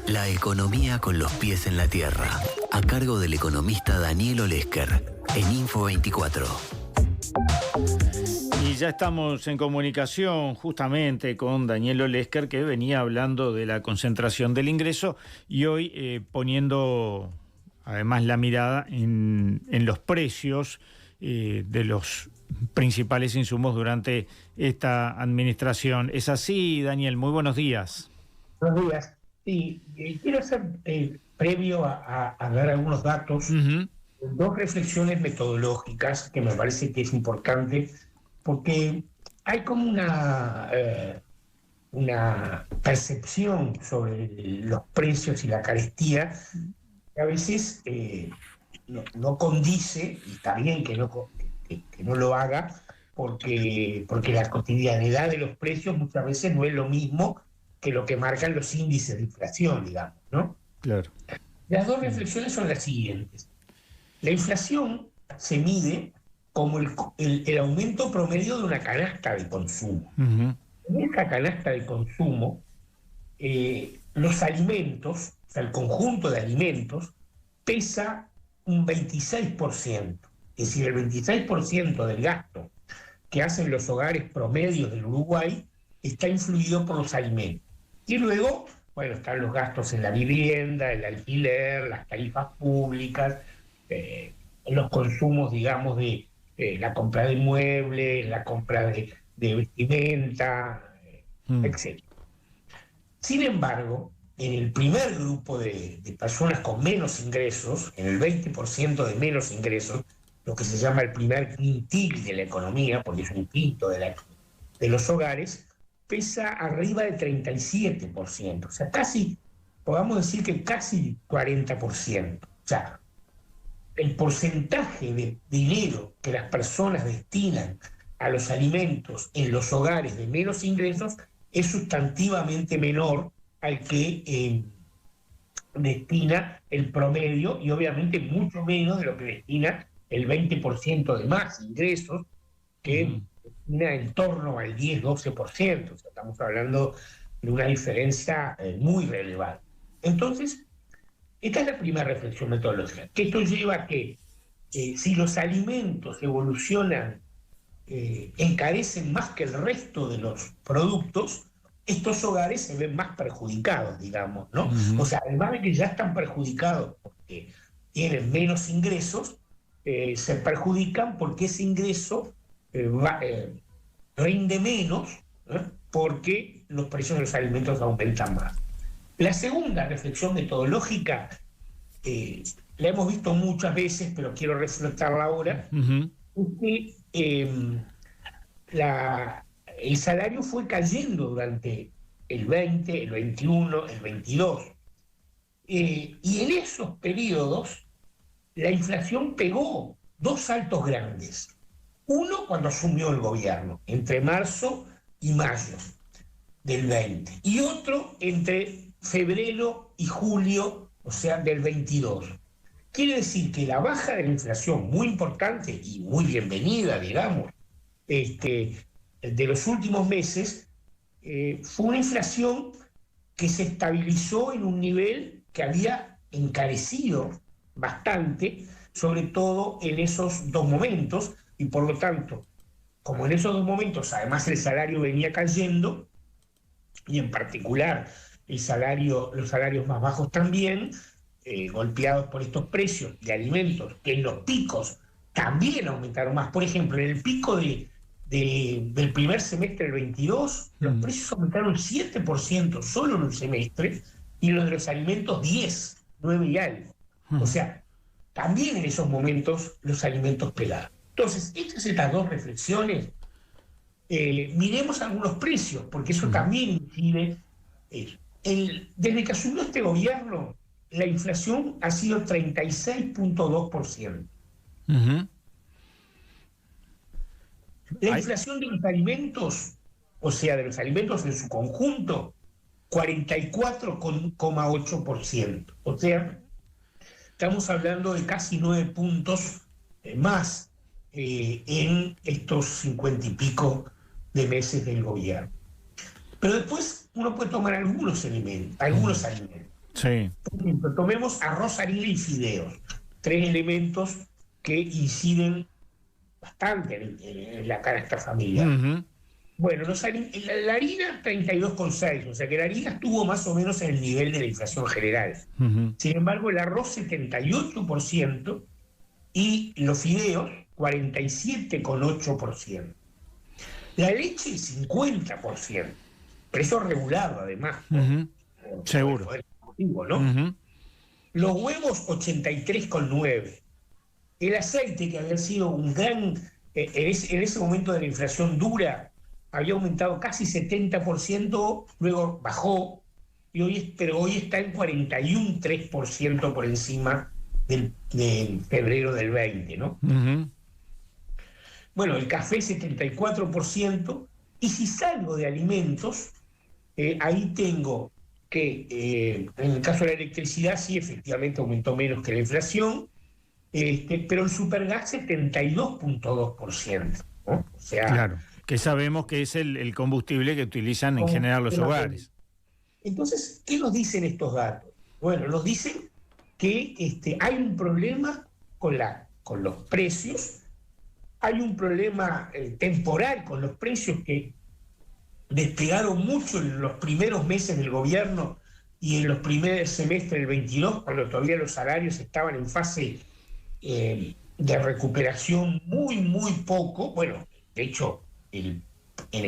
La economía con los pies en la tierra, a cargo del economista Daniel Olesker, en Info24. Y ya estamos en comunicación justamente con Daniel Olesker, que venía hablando de la concentración del ingreso y hoy poniendo además la mirada en los precios de los principales insumos durante esta administración. ¿Es así, Daniel? Muy buenos días. Buenos días. Sí, quiero hacer, previo a dar algunos datos, dos reflexiones metodológicas que me parece que es importante, porque hay como una percepción sobre los precios y la carestía que a veces no condice, y está bien que no lo haga, porque la cotidianidad de los precios muchas veces no es lo mismo que lo que marcan los índices de inflación, digamos, ¿no? Claro. Las dos reflexiones son las siguientes. La inflación se mide como el aumento promedio de una canasta de consumo. En esta canasta de consumo, los alimentos, o sea, el conjunto de alimentos, pesa un 26%. Es decir, el 26% del gasto que hacen los hogares promedios del Uruguay está influido por los alimentos. Y luego, bueno, están los gastos en la vivienda, el alquiler, las tarifas públicas, los consumos, digamos, de la compra de muebles, la compra de vestimenta, etc. Sin embargo, en el primer grupo de personas con menos ingresos, en el 20% de menos ingresos, lo que se llama el primer quintil de la economía, porque es un quinto de los hogares, pesa arriba del 37%, o sea, casi, podamos decir que casi 40%. O sea, el porcentaje de dinero que las personas destinan a los alimentos en los hogares de menos ingresos es sustantivamente menor al que destina el promedio, y obviamente mucho menos de lo que destina el 20% de más ingresos, que destina en torno al 10-12%. O sea, estamos hablando de una diferencia muy relevante. Entonces, esta es la primera reflexión metodológica, que esto lleva a que si los alimentos evolucionan, encarecen más que el resto de los productos, estos hogares se ven más perjudicados, digamos, ¿no? O sea, además de que ya están perjudicados porque tienen menos ingresos, se perjudican porque ese ingreso rinde menos, porque los precios de los alimentos aumentan más. La segunda reflexión metodológica, la hemos visto muchas veces, pero quiero reflejarla ahora, es que el salario fue cayendo durante el 20, el 21, el 22. Y en esos periodos la inflación pegó dos saltos grandes. Uno cuando asumió el gobierno, entre marzo y mayo del 20, y otro entre febrero y julio, o sea, del 22. Quiere decir que la baja de la inflación, muy importante y muy bienvenida, digamos, de los últimos meses, fue una inflación que se estabilizó en un nivel que había encarecido bastante, sobre todo en esos dos momentos, y por lo tanto, como en esos dos momentos además el salario venía cayendo, y en particular los salarios más bajos también, golpeados por estos precios de alimentos, que en los picos también aumentaron más. Por ejemplo, en el pico del primer semestre del 22, los precios aumentaron 7% solo en un semestre, y los de los alimentos 10, 9 y algo. O sea, también en esos momentos los alimentos pegaron. Entonces, hechas estas dos reflexiones, miremos algunos precios, porque eso también incide. Desde que asumió este gobierno, la inflación ha sido 36.2%. La inflación de los alimentos, o sea, de los alimentos en su conjunto, 44,8%. O sea, estamos hablando de casi 9 puntos más en estos 50 y pico de meses del gobierno. Pero después uno puede tomar algunos alimentos. Sí. Por ejemplo, tomemos arroz, harina y fideos, 3 elementos que inciden bastante en la canasta familiar. Ujú. Bueno, la harina 32,6, o sea que la harina estuvo más o menos en el nivel de la inflación general. Ujú. Sin embargo, el arroz 78% y los fideos 47,8%. La leche 50%, precio regulado además. Ujú. Por Seguro. el poder adquisitivo, ¿no? Ujú. Los huevos 83,9%. El aceite, que había sido un gran, en ese momento de la inflación dura, había aumentado casi 70%, luego bajó, pero hoy está en 41,3% por encima de febrero del 20, ¿no? Ujú. Bueno, el café 74%, y si salgo de alimentos, ahí tengo que, en el caso de la electricidad, sí, efectivamente aumentó menos que la inflación, pero el supergas 72,2%, ¿no? O sea, Claro, que sabemos que es el combustible que utilizan en general los hogares. entonces, ¿qué nos dicen estos datos? Bueno, nos dicen que hay un problema con los precios, hay un problema temporal con los precios que despegaron mucho en los primeros meses del gobierno y en los primeros semestres del 22, cuando todavía los salarios estaban en fase de recuperación muy poco. Bueno, de hecho, en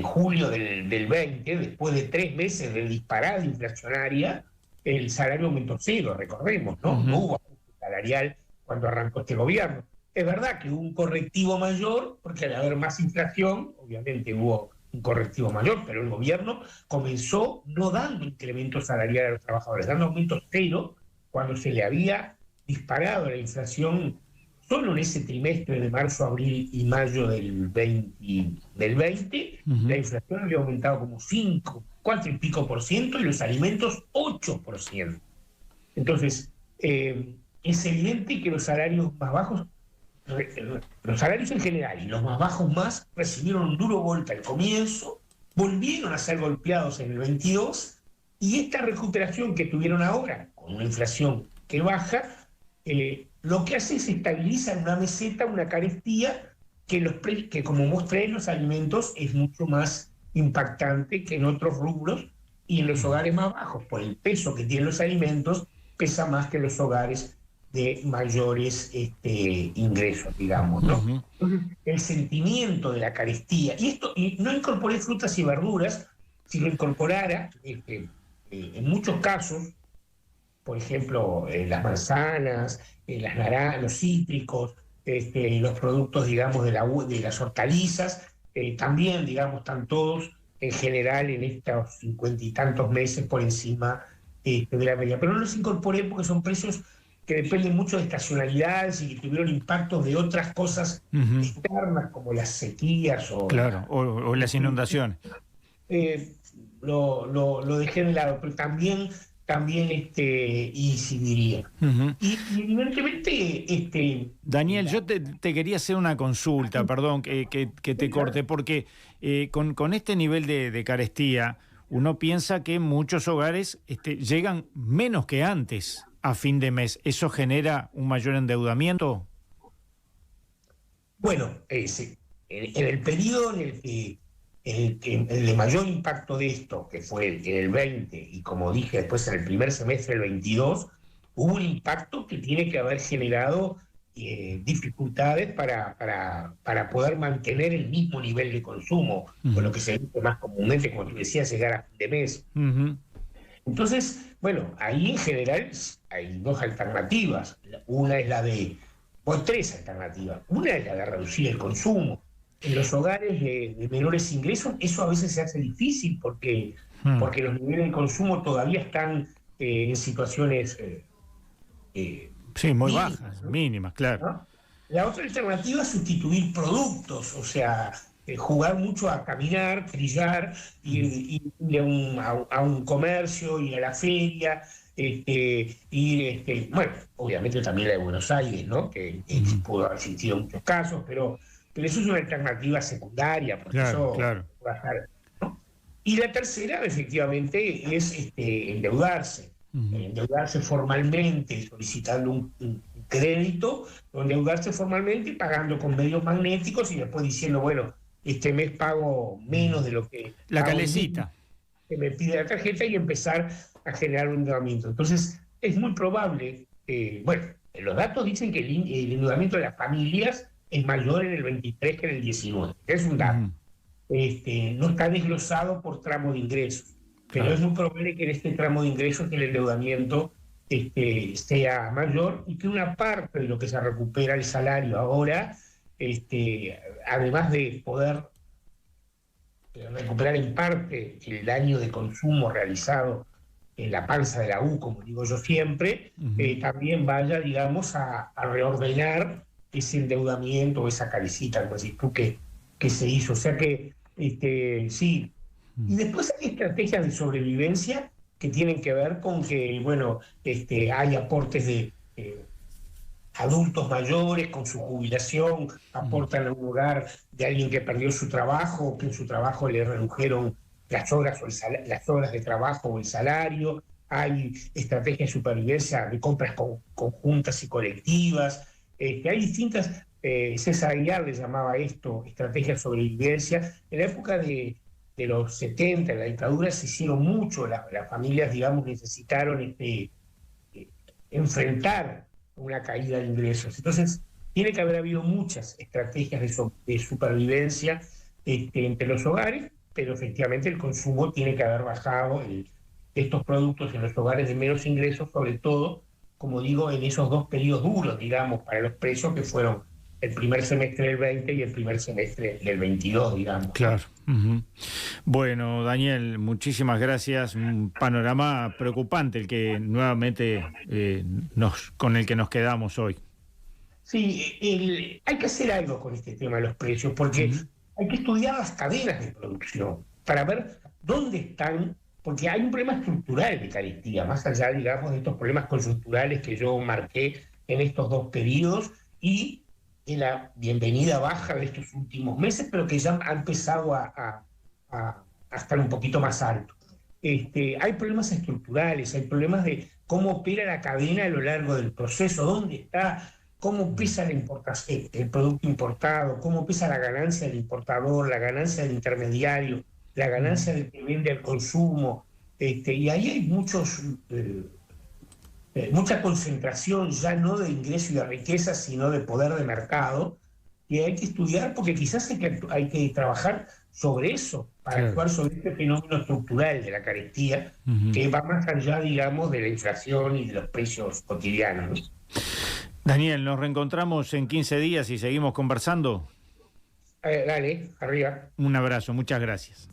julio del 20, después de 3 meses de disparada inflacionaria, el salario aumentó cero, recordemos, ¿no? Ujú. No hubo ajuste salarial cuando arrancó este gobierno. Es verdad que hubo un correctivo mayor, porque al haber más inflación, obviamente hubo un correctivo mayor, pero el gobierno comenzó no dando incremento salarial a los trabajadores, dando aumentos cero cuando se le había disparado la inflación solo en ese trimestre de marzo, abril y mayo del 20, Ujú. la inflación había aumentado como 4 y pico por ciento, y los alimentos 8%. Entonces, es evidente que los salarios más bajos, los salarios en general y los más bajos más, recibieron un duro golpe al comienzo, volvieron a ser golpeados en el 22, y esta recuperación que tuvieron ahora, con una inflación que baja, lo que hace es estabilizar una meseta, una carestía, que como mostré en los alimentos es mucho más impactante que en otros rubros, y en los hogares más bajos, por el peso que tienen los alimentos, pesa más que en los hogares de mayores ingresos, digamos, ¿no? Ujú. Entonces, el sentimiento de la carestía, y no incorporé frutas y verduras. Si lo incorporara, en muchos casos, por ejemplo, las manzanas, las naranjas, los cítricos, los productos, digamos, de las hortalizas, también, digamos, están todos en general en estos 50 y tantos meses por encima de la media. Pero no los incorporé porque son precios que dependen mucho de estacionalidades y que tuvieron impactos de otras cosas Ujú. externas, como las sequías o Claro, o las inundaciones. eh, lo dejé de lado, pero también incidiría. Ujú. Y evidentemente, Daniel, yo te quería hacer una consulta, perdón que te corte, porque con este nivel de carestía, uno piensa que muchos hogares llegan menos que antes a fin de mes. ¿Eso genera un mayor endeudamiento? bueno, sí, en el periodo el de mayor impacto de esto, que fue en el 20, y como dije después en el primer semestre del 22, hubo un impacto que tiene que haber generado dificultades para poder mantener el mismo nivel de consumo, con lo que se dice más comúnmente, como tú decías, llegar a fin de mes. Ujú. Entonces, bueno, ahí en general hay dos alternativas. Una es o tres alternativas. Una es la de reducir el consumo. En los hogares de menores ingresos eso a veces se hace difícil porque los niveles de consumo todavía están en situaciones Sí, muy mínimas, bajas, ¿no? mínimas, claro. ¿No? La otra alternativa es sustituir productos, o sea, jugar mucho a caminar, trillar, ir a un comercio, ir a la feria, bueno, obviamente también la de Buenos Aires, ¿no? Que pudo haber existido en muchos casos, pero eso es una alternativa secundaria, porque Claro, eso claro. va a estar, ¿no? Y la tercera, efectivamente, es endeudarse. endeudarse formalmente, solicitando un crédito, o endeudarse formalmente pagando con medios magnéticos y después diciendo, bueno, este mes pago menos de lo que La pago calecita. que me pide la tarjeta y empezar a generar un endeudamiento. Entonces, es muy probable, bueno, los datos dicen que el endeudamiento de las familias es mayor en el 23 que en el 19. Es un dato. No está desglosado por tramo de ingresos, pero Claro. es muy probable que en este tramo de ingresos el endeudamiento sea mayor y que una parte de lo que se recupera el salario ahora, además de poder recuperar en parte el daño de consumo realizado en la panza de la U, como digo yo siempre, también vaya, digamos, a reordenar ese endeudamiento o esa carecita, como decís tú, que se hizo. O sea que, sí. Y después hay estrategias de sobrevivencia que tienen que ver con que, bueno, hay aportes de adultos mayores con su jubilación, aportan a un hogar de alguien que perdió su trabajo, que en su trabajo le redujeron las horas, las horas de trabajo o el salario. Hay estrategias de supervivencia de compras conjuntas y colectivas. Hay distintas, César Aguilar le llamaba esto estrategias de sobrevivencia. En la época de los 70, en la dictadura, se hicieron mucho, las familias, digamos, necesitaron enfrentar una caída de ingresos. Entonces, tiene que haber habido muchas estrategias de supervivencia entre los hogares, pero efectivamente el consumo tiene que haber bajado estos productos en los hogares de menos ingresos, sobre todo, como digo, en esos dos periodos duros, digamos, para los precios que fueron el primer semestre del 20 y el primer semestre del 22, digamos. Claro. Bueno, Daniel, muchísimas gracias. Un panorama preocupante el que nuevamente con el que nos quedamos hoy. Sí, hay que hacer algo con este tema de los precios, porque hay que estudiar las cadenas de producción para ver dónde están, porque hay un problema estructural de carestía, más allá, digamos, de estos problemas coyunturales que yo marqué en estos dos periodos y en la bienvenida baja de estos últimos meses, pero que ya ha empezado a estar un poquito más alto. Hay problemas estructurales, hay problemas de cómo opera la cadena a lo largo del proceso, dónde está, cómo pesa la importación, el producto importado, cómo pesa la ganancia del importador, la ganancia del intermediario, la ganancia del que vende al consumo. Y ahí hay mucha concentración ya no de ingreso y de riqueza, sino de poder de mercado, y hay que estudiar porque quizás hay que trabajar sobre eso, para actuar sobre este fenómeno estructural de la carestía, que va más allá, digamos, de la inflación y de los precios cotidianos. Daniel, nos reencontramos en 15 días y seguimos conversando. Dale, arriba. Un abrazo, muchas gracias.